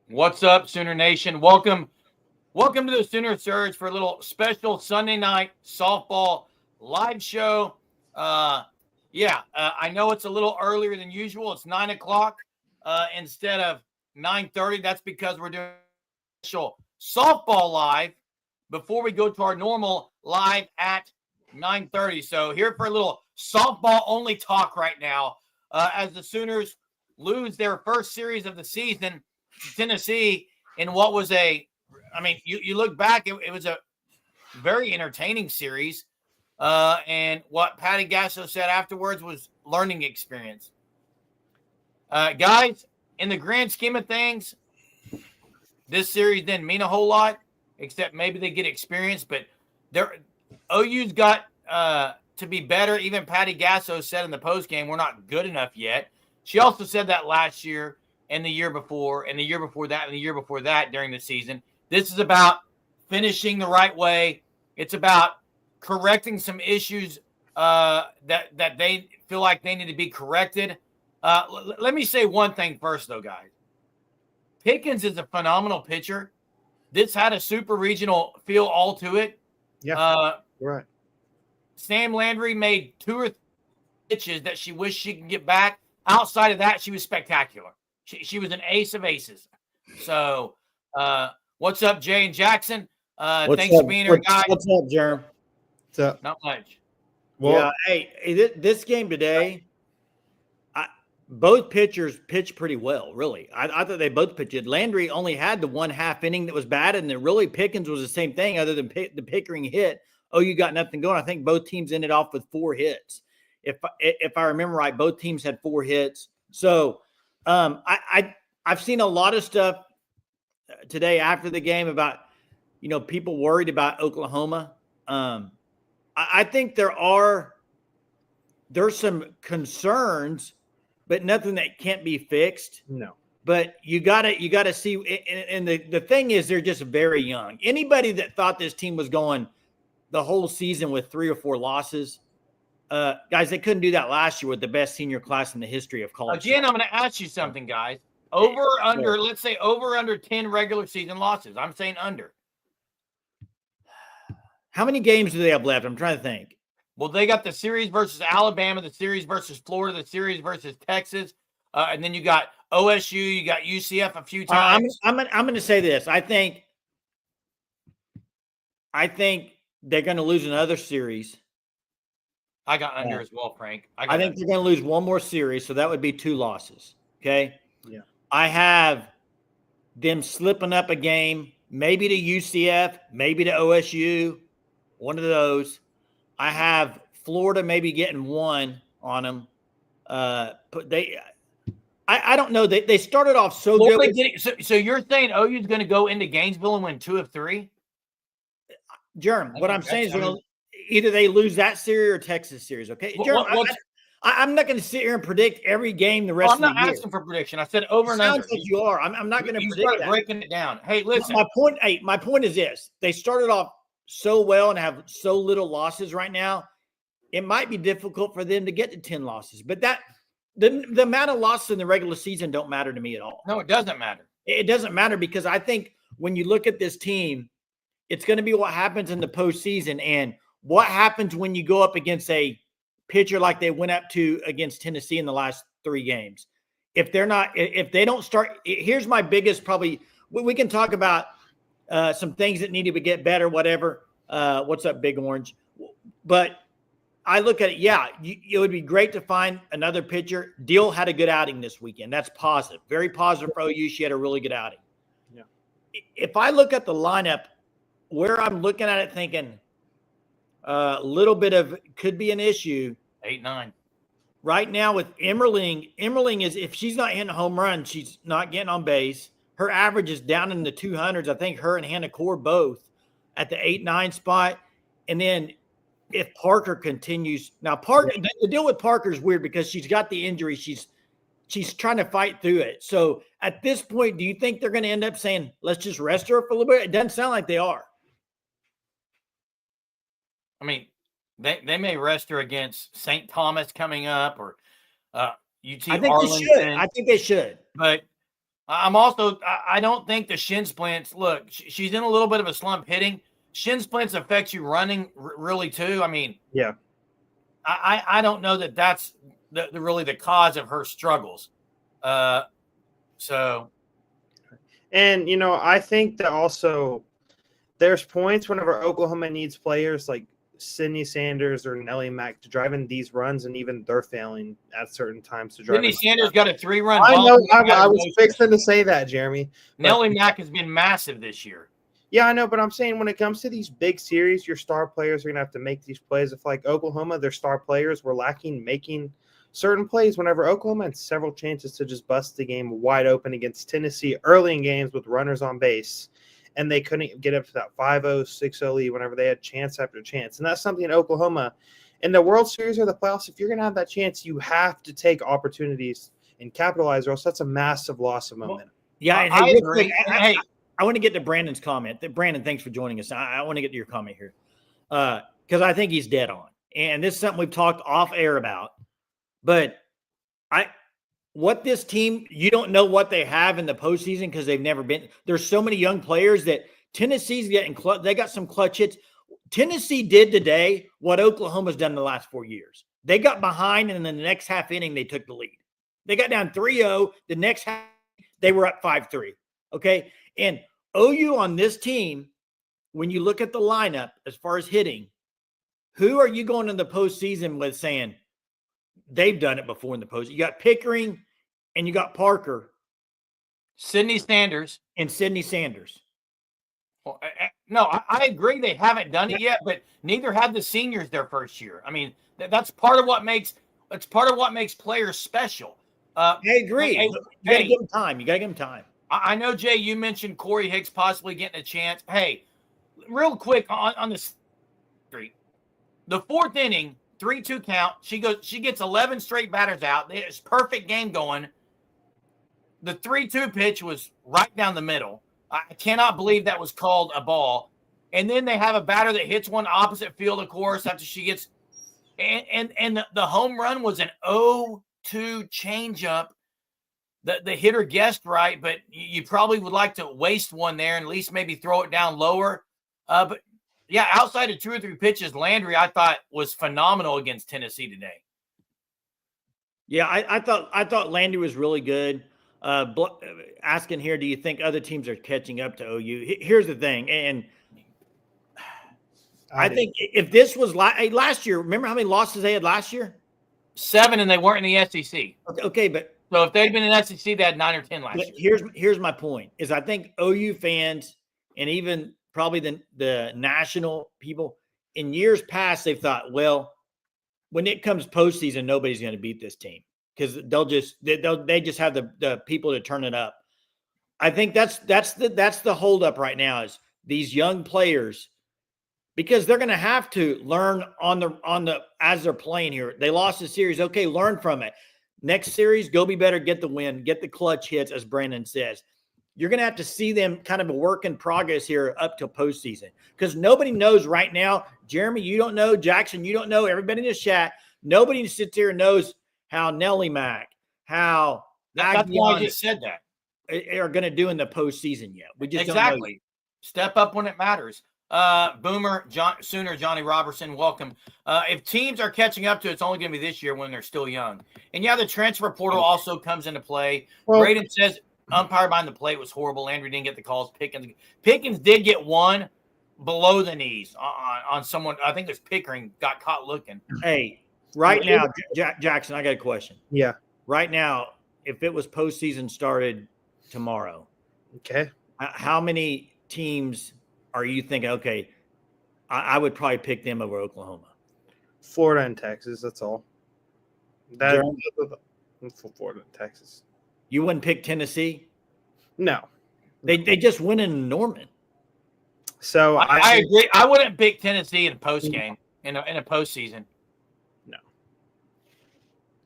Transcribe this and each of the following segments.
What's up, Sooner Nation? Welcome to the Sooner Surge for a little special Sunday night softball live show. I know it's a little earlier than usual. It's 9 o'clock instead of 9:30. That's because we're doing a special softball live before we go to our normal live at 9:30. So here for a little softball only talk right now as the Sooners lose their first series of the season to Tennessee in what was you look back, it was a very entertaining series. And what Patty Gasso said afterwards was learning experience. Guys, in the grand scheme of things, this series didn't mean a whole lot, except maybe they get experience. But OU's got to be better. Even Patty Gasso said in the postgame, we're not good enough yet. She also said that last year and the year before and the year before that and the year before that during the season. This is about finishing the right way. It's about correcting some issues that they feel like they need to be corrected. Let me say one thing first, though, guys. Pickens is a phenomenal pitcher. This had a super regional feel all to it. Yeah, right. Sam Landry made 2 or 3 pitches that she wished she could get back. Outside of that, she was spectacular. She was an ace of aces. So, what's up, Jay and Jackson? Thanks for being here, guys. What's up, Jerm? What's up? Not much. Well, hey, this game today, both pitchers pitched pretty well, really. I thought they both pitched. Landry only had the 1/2 inning that was bad, and then really Pickens was the same thing other than the Pickering hit. Oh, you got nothing going. I think both teams ended off with 4 hits. If I remember right, both teams had 4 hits. So I've seen a lot of stuff today after the game about, people worried about Oklahoma. I think there's some concerns, but nothing that can't be fixed. No. But you gotta see, and the thing is, they're just very young. Anybody that thought this team was going the whole season with 3 or 4 losses, guys, they couldn't do that last year with the best senior class in the history of college. Again, I'm going to ask you something, guys. Let's say over under 10 regular season losses. I'm saying under. How many games do they have left? I'm trying to think. Well, they got the series versus Alabama, the series versus Florida, the series versus Texas, and then you got OSU, you got UCF a few times. I'm going to say this. I think they're going to lose another series. I got under as well, Frank. I think they're going to lose one more series, so that would be 2 losses. Okay. Yeah. I have them slipping up a game, maybe to UCF, maybe to OSU, one of those. I have Florida maybe getting 1 on them. But I don't know. They started off so good. So you're saying OU's going to go into Gainesville and win 2 of 3? Jerm, what I'm saying is either they lose that series or Texas series. Okay, Jerm, I'm not going to sit here and predict every game the rest of the year. I'm not asking for prediction. I said over and under. Sounds like you are. I'm not going to predict that. Breaking it down. Hey, listen. My point is this: they started off so well and have so little losses right now. It might be difficult for them to get to 10 losses, but the amount of losses in the regular season don't matter to me at all. No, it doesn't matter. It doesn't matter because I think when you look at this team, it's going to be what happens in the postseason and what happens when you go up against a pitcher like they went up to against Tennessee in the last 3 games. If they don't start, here's my biggest probably, we can talk about some things that need to get better, whatever. What's up, Big Orange? But I look at it, it would be great to find another pitcher. Deal had a good outing this weekend. That's positive. Very positive for OU. She had a really good outing. Yeah. If I look at the lineup, where I'm looking at it thinking a little bit of could be an issue. 8-9. Right now with Emmerling is, if she's not hitting a home run, she's not getting on base. Her average is down in the 200s. I think her and Hannah Core both at the 8-9 spot. And then if Parker continues, now the deal with Parker is weird because she's got the injury. She's trying to fight through it. So at this point, do you think they're going to end up saying, let's just rest her for a little bit? It doesn't sound like they are. I mean, they may rest her against St. Thomas coming up or UT Arlington. I think they should. But I'm also, I don't think the shin splints, look, she's in a little bit of a slump hitting. Shin splints affects you running really too. I mean, Yeah. I don't know that that's really the cause of her struggles. So. And, I think that also there's points whenever Oklahoma needs players like Sydney Sanders or Nellie Mack to drive in these runs, and even they're failing at certain times to drive. Sydney Sanders got a 3-run. I know. I was fixing to say that, Jeremy. Nellie Mack has been massive this year. Yeah, I know, but I'm saying when it comes to these big series, your star players are going to have to make these plays. If like Oklahoma, their star players were lacking making certain plays whenever Oklahoma had several chances to just bust the game wide open against Tennessee early in games with runners on base, and they couldn't get up to that 5-0, 6-0 lead whenever they had chance after chance. And that's something Oklahoma in the World Series or the playoffs, if you're going to have that chance, you have to take opportunities and capitalize, or else that's a massive loss of momentum. Yeah, I agree. I want to get to Brandon's comment. Brandon, thanks for joining us. I want to get to your comment here because I think he's dead on. And this is something we've talked off air about. But what this team, you don't know what they have in the postseason because they've never been. There's so many young players that Tennessee's getting they got some clutch hits. Tennessee did today what Oklahoma's done in the last 4 years. They got behind, and in the next half inning, they took the lead. They got down 3-0. The next half, they were up 5-3. Okay? And OU on this team, when you look at the lineup as far as hitting, who are you going in the postseason with saying they've done it before in the post? You got Pickering and you got Parker. Sydney Sanders. And Sydney Sanders. Well, no, I agree they haven't done it yet, but neither had the seniors their first year. I mean, that's part of what makes players special. I agree. You got to give them time. You got to give them time. I know, Jay, you mentioned Corey Hicks possibly getting a chance. Hey, real quick on the street, the fourth inning, 3-2 count. She gets 11 straight batters out. It's perfect game going. The 3-2 pitch was right down the middle. I cannot believe that was called a ball. And then they have a batter that hits one opposite field, of course, after she gets and the home run was an 0-2 changeup. The hitter guessed right, but you probably would like to waste one there and at least maybe throw it down lower. But yeah, outside of 2 or 3 pitches, Landry I thought was phenomenal against Tennessee today. Yeah, I thought Landry was really good. Asking here, do you think other teams are catching up to OU? Here's the thing, and I think if this was last year, remember how many losses they had last year? 7, and they weren't in the SEC. Okay, but so if they'd been in the SEC, they had 9 or 10 last year. Here's my point: is I think OU fans and even probably the national people in years past they've thought, well, when it comes postseason, nobody's going to beat this team because they just have the people to turn it up. I think that's the holdup right now is these young players. Because they're going to have to learn on the as they're playing here. They lost the series. Okay, learn from it. Next series, go be better, get the win, get the clutch hits, as Brandon says. You're going to have to see them kind of a work in progress here up till postseason. Because nobody knows right now. Jeremy, you don't know. Jackson, you don't know. Everybody in the chat, nobody sits here and knows how Nellie Mack, how that's why I just said that. Are going to do in the postseason yet. We just exactly. Don't know. Step up when it matters. Boomer, Sooner, Johnny Robertson, welcome. If teams are catching up to it, it's only going to be this year when they're still young. And yeah, the transfer portal also comes into play. Well, Braden says umpire behind the plate was horrible. Landry didn't get the calls. Pickens did get one below the knees on someone. I think there's Pickering got caught looking. Hey, right now, Jackson, I got a question. Yeah. Right now, if it was postseason started tomorrow, okay, how many teams are you thinking, okay, I would probably pick them over Oklahoma? Florida and Texas, that's all. For Florida and Texas. You wouldn't pick Tennessee? No. They just went in Norman. So I agree. I wouldn't pick Tennessee in a post game, in a postseason. No.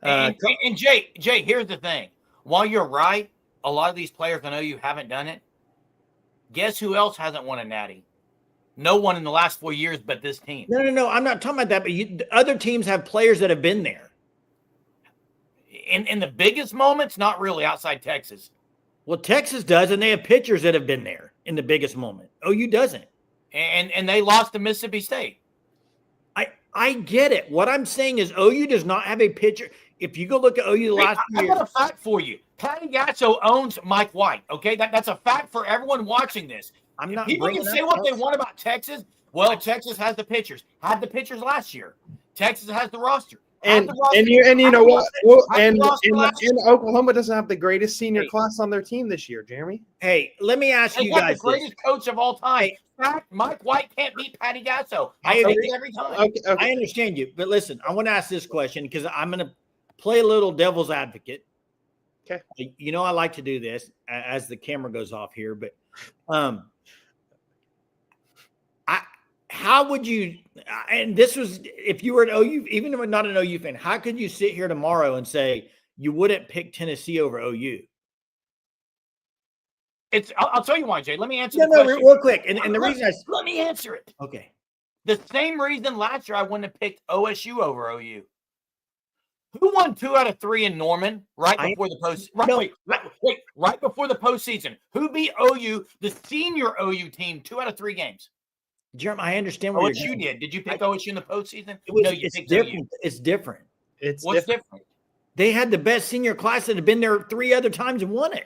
And Jay, here's the thing. While you're right, a lot of these players, I know you haven't done it. Guess who else hasn't won a natty? No one in the last 4 years but this team. No. I'm not talking about that, but other teams have players that have been there. In the biggest moments, not really outside Texas. Well, Texas does, and they have pitchers that have been there in the biggest moment. OU doesn't. And they lost to Mississippi State. I get it. What I'm saying is OU does not have a pitcher. If you go look at OU the last I year, got a fact for you. Patty Gasso owns Mike White. Okay, that's a fact for everyone watching this. I'm not. People can say what they want about Texas. Well, Texas has the pitchers. Had the pitchers last year. Texas has the roster. And you know what? And Oklahoma doesn't have the greatest senior class on their team this year, Jeremy. Hey, let me ask you guys. The greatest coach of all time. Mike White can't beat Patty Gasso. I say it every time. Okay. I understand you, but listen, I want to ask this question because I'm going to play a little devil's advocate. Okay. You know I like to do this as the camera goes off here, but how would you? And this was if you were an OU, even if you're not an OU fan, how could you sit here tomorrow and say you wouldn't pick Tennessee over OU? I'll tell you why, Jay. Let me answer. Real quick. And the reason let me answer it. Okay. The same reason last year I wouldn't have picked OSU over OU. Who won 2 out of 3 in Norman right before the right before the postseason? Who beat OU, the senior OU team, 2 out of 3 games? Jeremy, I understand what OSU did. Did you pick OSU in the postseason? No, you picked different. OU. It's different. What's different? They had the best senior class that had been there 3 other times and won it.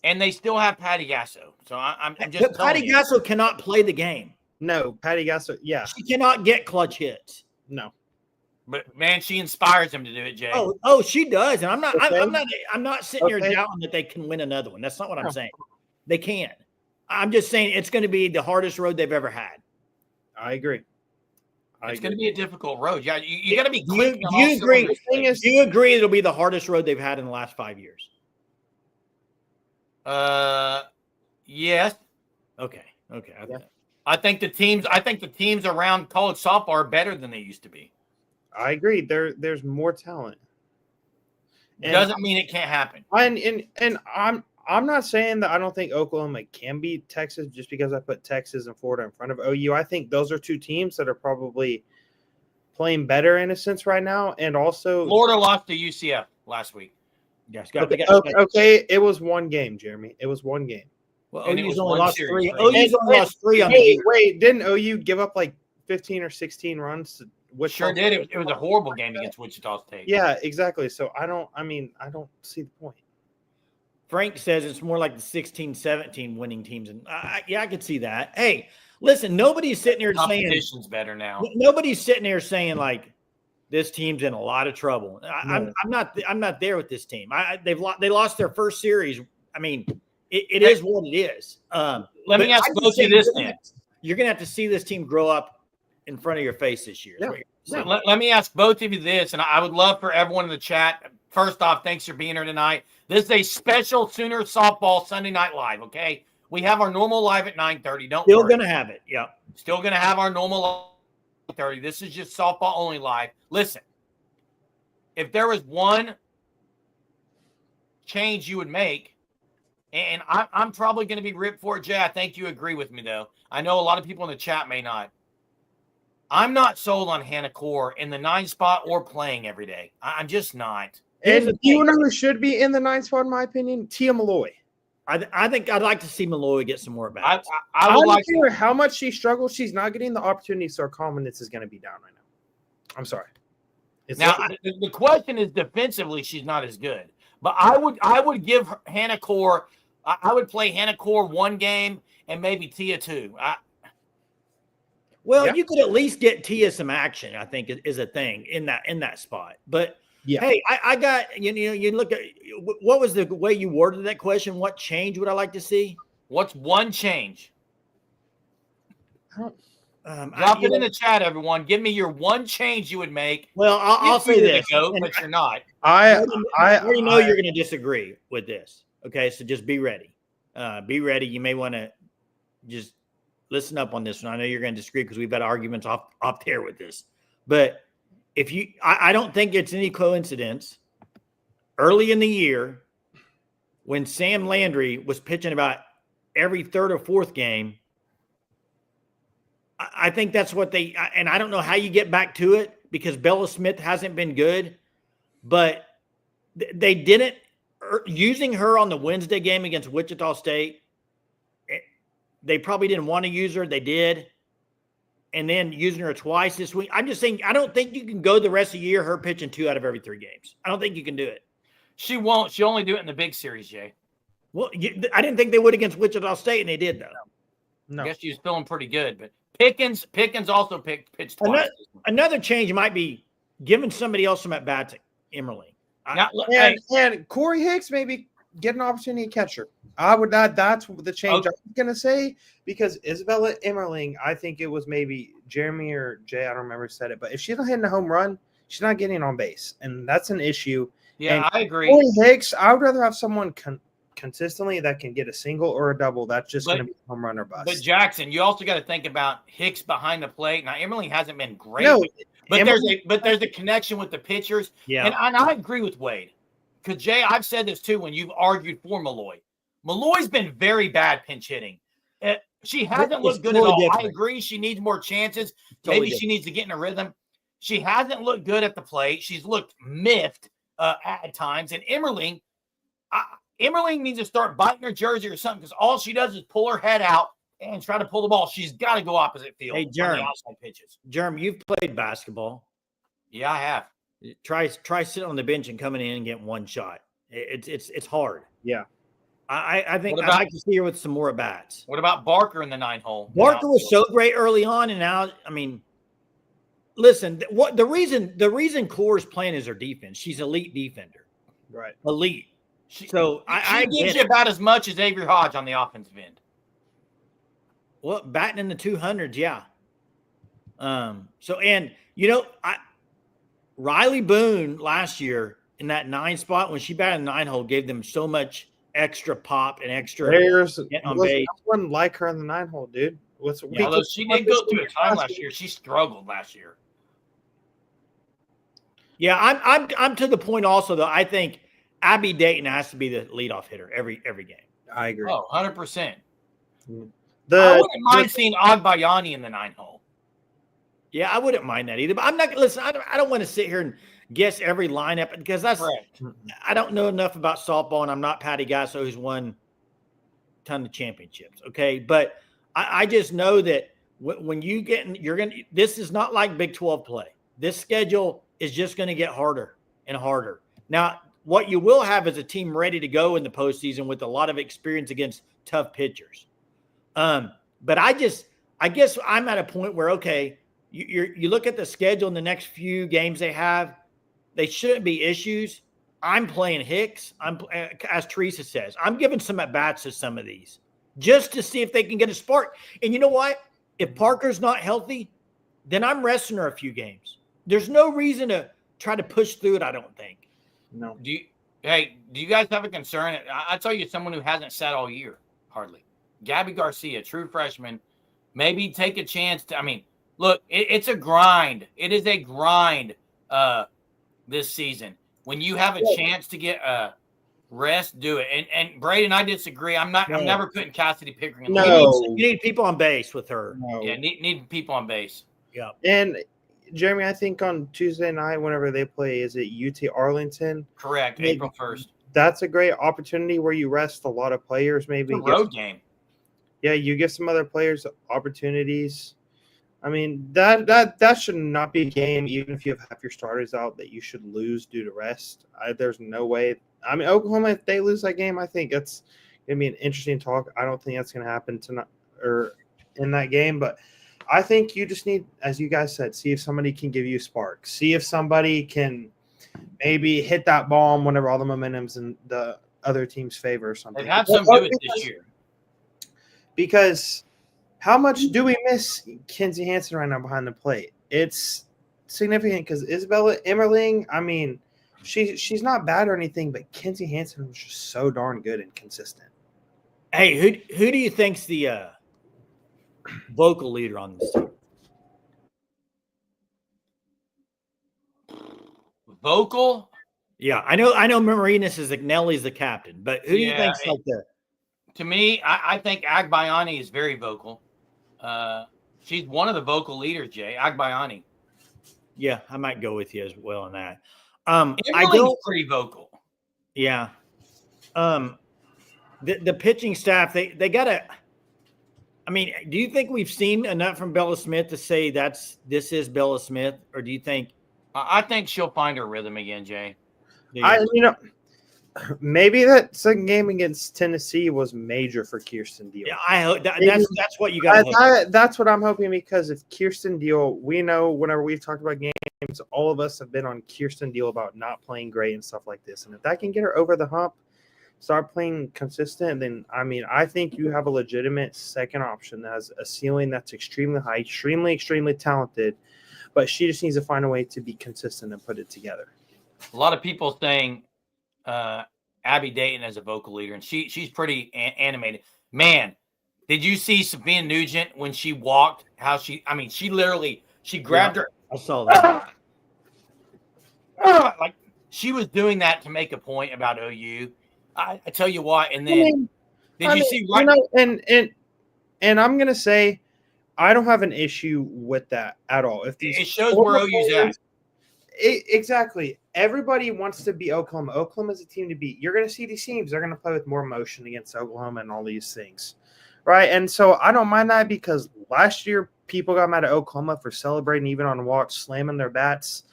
And they still have Patty Gasso. So I'm just Patty Gasso cannot play the game. No, Patty Gasso, yeah. She cannot get clutch hits. No. But man, she inspires him to do it, Jay. Oh, she does. And I'm not sitting here doubting that they can win another one. That's not what I'm saying. They can. I'm just saying it's going to be the hardest road they've ever had. I agree. It's going to be a difficult road. Yeah, you got to be. Do you agree? Do you agree it'll be the hardest road they've had in the last 5 years? Yes. Okay. I think the teams around college softball are better than they used to be. I agree. There's more talent. It doesn't mean it can't happen. And I'm not saying that I don't think Oklahoma can beat Texas just because I put Texas and Florida in front of OU. I think those are 2 teams that are probably playing better in a sense right now. And also Florida lost to UCF last week. Yes. Okay, it was 1 game, Jeremy. It was 1 game. Well, OU's only lost 3. OU's only lost 3 on the year. Wait, didn't OU give up like 15 or 16 runs to Wichita? Sure did. It was a horrible game against Wichita State. Yeah, exactly. So I don't see the point. Frank says it's more like the 16-17 winning teams. And I could see that. Hey, listen, nobody's sitting here saying competition's better now. Nobody's sitting here saying like this team's in a lot of trouble. I'm not there with this team. They lost their first series. I mean, it is what it is. Let me ask both of you this then. You're going to have to see this team grow up in front of your face this year. Yeah. Let me ask both of you this, and I would love for everyone in the chat. First off, thanks for being here tonight. This is a special Sooner softball Sunday Night Live, okay? We have our normal live at 9:30. Still going to have it, yeah. Still going to have our normal 9:30. This is just softball only live. Listen, if there was one change you would make, and I'm probably going to be ripped for it, Jay. I think you agree with me, though. I know a lot of people in the chat may not. I'm not sold on Hannah Core in the 9 spot or playing every day. I'm just not. And you know who should be in the 9 spot, in my opinion? Tia Malloy. I think I'd like to see Malloy get some more bats. I would like to hear how much she struggles. She's not getting the opportunities, so her confidence is going to be down right now. I'm sorry. The question is defensively, she's not as good. But I would give Hannah Core. I would play Hannah Core 1 game and maybe Tia 2. You could at least get Tia some action, I think, is a thing in that spot. But hey, I got you look at what was the way you worded that question? What change would I like to see? What's one change? Drop it in the chat, everyone. Give me your one change you would make. Well, I'll say this, but you're not. I already know you're going to disagree with this. Okay, so just be ready. Be ready. You may want to just listen up on this one. I know you're going to disagree because we've had arguments off there with this. But I don't think it's any coincidence. Early in the year, when Sam Landry was pitching about every 3rd or 4th game, I think that's what and I don't know how you get back to it because Bella Smith hasn't been good, but they didn't using her on the Wednesday game against Wichita State, they probably didn't want to use her. They did. And then using her twice this week. I'm just saying, I don't think you can go the rest of the year her pitching 2 out of every 3 games. I don't think you can do it. She won't. She'll only do it in the big series, Jay. Well, I didn't think they would against Wichita State, and they did, though. No. I guess she was feeling pretty good. But Pickens also pitched twice. Another change might be giving somebody else some at-bats at Emmerling. And Corey Hicks maybe get an opportunity to catch her. I would not. That's the change I was gonna say, because Isabella Emmerling, I think it was maybe Jeremy or Jay, I don't remember who said it, but if she's not hitting a home run, she's not getting on base, and that's an issue. Yeah, and I agree. Corey Hicks, I would rather have someone consistently that can get a single or a double. That's just going to be a home run or bust. But Jackson, you also got to think about Hicks behind the plate. Now, Emmerling hasn't been great, No, but there's a connection with the pitchers. Yeah, and I agree with Wade, because Jay, I've said this too when you've argued for Malloy. Malloy's been very bad pinch hitting. She hasn't looked good totally at all. different. I agree. She needs more chances. Totally Maybe she needs to get in a rhythm. She hasn't looked good at the plate. She's looked miffed at times. And Emmerling needs to start biting her jersey or something, because all she does is pull her head out and try to pull the ball. She's got to go opposite field. Hey, on Jerm. the outside pitches. Jerm, you've played basketball. Yeah, I have. Try sitting on the bench and coming in and getting one shot. It's hard. Yeah. I think I'd like to see her with some more at bats. What about Barker in the 9 hole? Barker was so great early on, and now, I mean, listen, the reason Core's playing is her defense. She's elite defender. Right. Elite. She I gives get you it. about as much as Avery Hodge on the offensive end. Well, batting in the 200s, yeah. Riley Boone last year in that 9 spot, when she batted in the 9 hole, gave them so much extra pop and extra getting on base. One like her in the 9 hole, dude. Although she did go through a time last year, she struggled last year. Yeah, I'm to the point also, though. I think Abby Dayton has to be the leadoff hitter every game. I agree. Oh, 100%. I The wouldn't mind seeing Agbayani in the 9 hole. Yeah, I wouldn't mind that either. But I'm not. Listen, I don't want to sit here and guess every lineup, because that's Correct. I don't know enough about softball, and I'm not Patty Gasso, who's won a ton of championships. Okay, but I just know that when you get in, you're gonna. This is not like Big 12 play. This schedule is just going to get harder and harder. Now, what you will have is a team ready to go in the postseason with a lot of experience against tough pitchers. But I guess I'm at a point where, okay, you look at the schedule in the next few games they have, they shouldn't be issues. I'm playing Hicks. As Teresa says, I'm giving some at bats to some of these just to see if they can get a spark. And you know what? If Parker's not healthy, then I'm resting her a few games. There's no reason to try to push through it, I don't think. no. Do you guys have a concern? I tell you, someone who hasn't sat all year, hardly. Gabby Garcia, true freshman, maybe take a chance to. I mean, look, it's a grind. It is a grind this season. When you have a chance to get rest, do it. And Brady and I disagree. I'm never putting Cassidy Pickering in the No. You need people on base with her. No. Yeah, need people on base. Yeah. And Jeremy, I think on Tuesday night, whenever they play, is it UT Arlington? Correct. Maybe. April 1st. That's a great opportunity where you rest a lot of players. Maybe It's a road game. Yeah, you give some other players opportunities. I mean, that should not be a game, even if you have half your starters out, that you should lose due to rest. There's no way. I mean, Oklahoma, if they lose that game, I think that's going to be an interesting talk. I don't think that's going to happen tonight or in that game, but I think you just need, as you guys said, see if somebody can give you a spark. See if somebody can maybe hit that bomb whenever all the momentum's in the other team's favor or something. They've had some do it this year. Because how much do we miss Kenzie Hansen right now behind the plate? It's significant because Isabella Emmerling, I mean, she's not bad or anything, but Kenzie Hansen was just so darn good and consistent. Hey, who do you think's the vocal leader on this team? Vocal? Yeah, I know Marinas is like Nelly's the captain, but who do you think's like the? To me, I think Agbayani is very vocal. She's one of the vocal leaders, Jay. Agbayani. Yeah, I might go with you as well on that. Emmerling's pretty vocal. Yeah. The pitching staff, they got to. I mean, do you think we've seen enough from Bella Smith to say this is Bella Smith, or do you think? I think she'll find her rhythm again, Jay. Maybe that second game against Tennessee was major for Kirsten Deal. Yeah, I hope that's what you got. That's what I'm hoping, because if Kirsten Deal, we know whenever we've talked about games, all of us have been on Kirsten Deal about not playing great and stuff like this. And if that can get her over the hump, start playing consistent, then I think you have a legitimate second option that has a ceiling that's extremely high, extremely, extremely talented, but she just needs to find a way to be consistent and put it together. A lot of people saying Abby Dayton as a vocal leader, and she's pretty animated. Man, did you see Sophia Nugent when she walked? How she grabbed her. I saw that. Like she was doing that to make a point about OU. I tell you what, and then did you see right? And I'm gonna say, I don't have an issue with that at all. If it shows where OU's at. Exactly. Everybody wants to beat Oklahoma. Oklahoma is a team to beat. You're going to see these teams. They're going to play with more emotion against Oklahoma and all these things, right? And so I don't mind that, because last year people got mad at Oklahoma for celebrating even on walks, slamming their bats.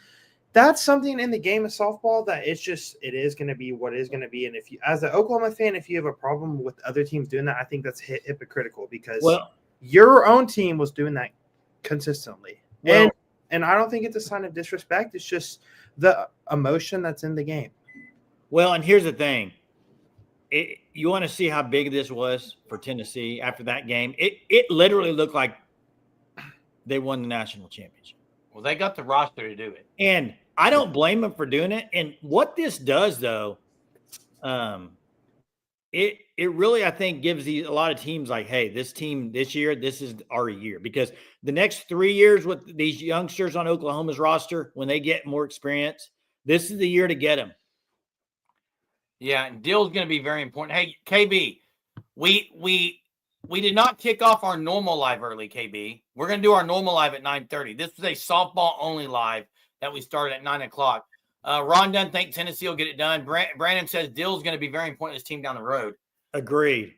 That's something in the game of softball that it is going to be what it is going to be. And if you, as an Oklahoma fan, if you have a problem with other teams doing that, I think that's hypocritical, because your own team was doing that consistently. And I don't think it's a sign of disrespect. It's just the emotion that's in the game. Well, and here's the thing. You want to see how big this was for Tennessee after that game? It literally looked like they won the national championship. Well, they got the roster to do it. And I don't blame them for doing it. And what this does, though, it really, I think, gives a lot of teams like, hey, this team this year, this is our year. Because the next 3 years with these youngsters on Oklahoma's roster, when they get more experience, this is the year to get them. Yeah, and Dill's going to be very important. Hey, KB, we did not kick off our normal live early, KB. We're going to do our normal live at 9:30. This was a softball-only live that we started at 9 o'clock. Ron doesn't think Tennessee will get it done. Brandon says Dill's going to be very important to his team down the road. Agreed.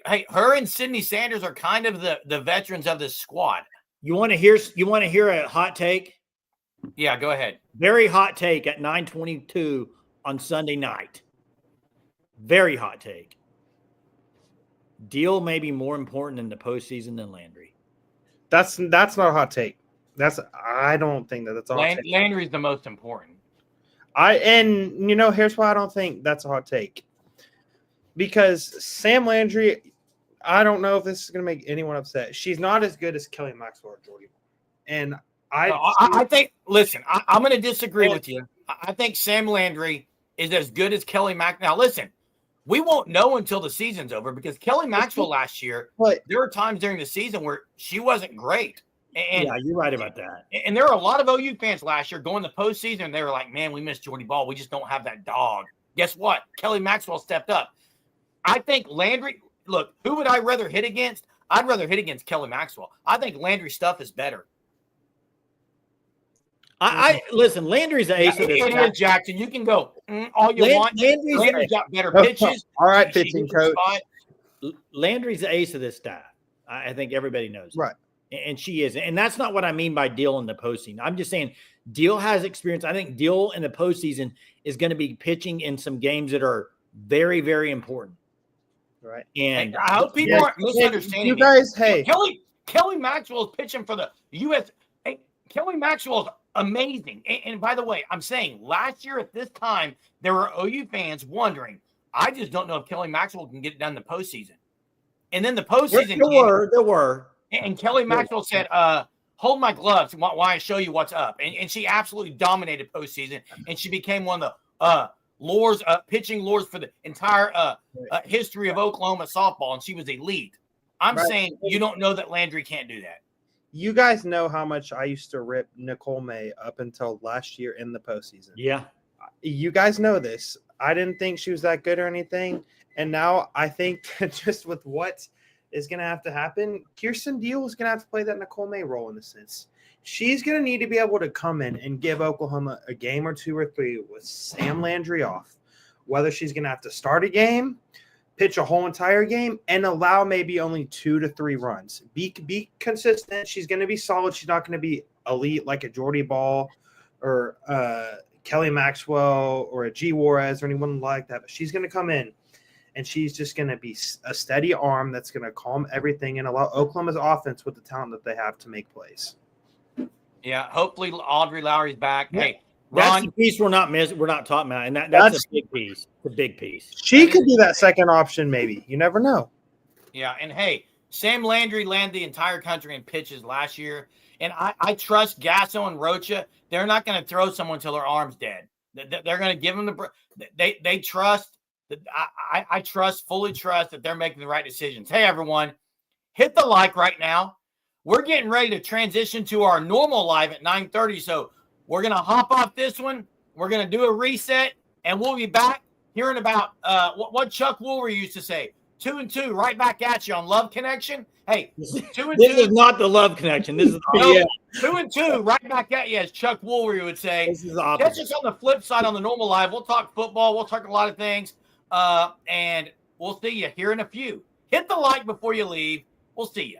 Hey, her and Sydney Sanders are kind of the veterans of this squad. You want to hear a hot take? Yeah, go ahead. Very hot take at 9:22 on Sunday night. Very hot take. Deal may be more important in the postseason than Landry. That's not a hot take. I don't think that's a hot take. Landry's the most important. Here's why I don't think that's a hot take. Because Sam Landry, I don't know if this is going to make anyone upset. She's not as good as Kelly Maxwell or Jordy. And I think, listen, I'm going to disagree with you. I think Sam Landry is as good as Kelly Maxwell. Now, listen, we won't know until the season's over, because Kelly Maxwell last year, there were times during the season where she wasn't great. And, yeah, you're right about that. And there were a lot of OU fans last year going to the postseason, and they were like, man, we miss Jordy Ball. We just don't have that dog. Guess what? Kelly Maxwell stepped up. I think Landry, look, who would I rather hit against? I'd rather hit against Kelly Maxwell. I think Landry's stuff is better. Listen, Landry's the ace of this. It is, Jackson. You can go all you want. Landry's got better pitches. All right, pitching coach. Landry's the ace of this staff. I think everybody knows. Right. And she is. And that's not what I mean by Deal in the postseason. I'm just saying Deal has experience. I think Deal in the postseason is going to be pitching in some games that are very, very important. Right. And I hope people aren't misunderstanding. You guys, hey. Kelly Maxwell is pitching for the U.S. Hey, Kelly Maxwell is amazing. And by the way, I'm saying last year at this time, there were OU fans wondering, I just don't know if Kelly Maxwell can get it done in the postseason. And then the postseason there were. And Kelly Maxwell said, hold my gloves while I show you what's up. And she absolutely dominated postseason. And she became one of the pitching lures for the entire history of Oklahoma softball. And she was elite. I'm saying you don't know that Landry can't do that. You guys know how much I used to rip Nicole May up until last year in the postseason. Yeah. You guys know this. I didn't think she was that good or anything. And now I think just with what is going to have to happen, Kirsten Deal is going to have to play that Nicole May role in a sense. She's going to need to be able to come in and give Oklahoma a game or two or three with Sam Landry off, whether she's going to have to start a game, pitch a whole entire game, and allow maybe only 2 to 3 runs. Be consistent. She's going to be solid. She's not going to be elite like a Jordy Ball or Kelly Maxwell or a G Juarez or anyone like that. But she's going to come in, and she's just going to be a steady arm that's going to calm everything and allow Oklahoma's offense with the talent that they have to make plays. Yeah, hopefully Audrey Lowry's back. Yeah. Hey, That's Ron, the piece we're not talking about, and that's a big piece. The big piece. She could be that second option, maybe. You never know. yeah, and hey, Sam Landry led the entire country in pitches last year, and I trust Gasso and Rocha. They're not going to throw someone until their arm's dead. They're going to give them they trust. I fully trust that they're making the right decisions. Hey, everyone, hit the like right now. We're getting ready to transition to our normal live at 9:30, so we're going to hop off this one. We're going to do a reset, and we'll be back hearing about what Chuck Woolery used to say. 2 and 2, right back at you on Love Connection. Hey, 2 and 2. This is not the Love Connection. This is No, 2 and 2, right back at you, as Chuck Woolery would say. This is the Catch opposite. us on the flip side on the normal live. We'll talk football. We'll talk a lot of things, and we'll see you here in a few. Hit the like before you leave. We'll see you.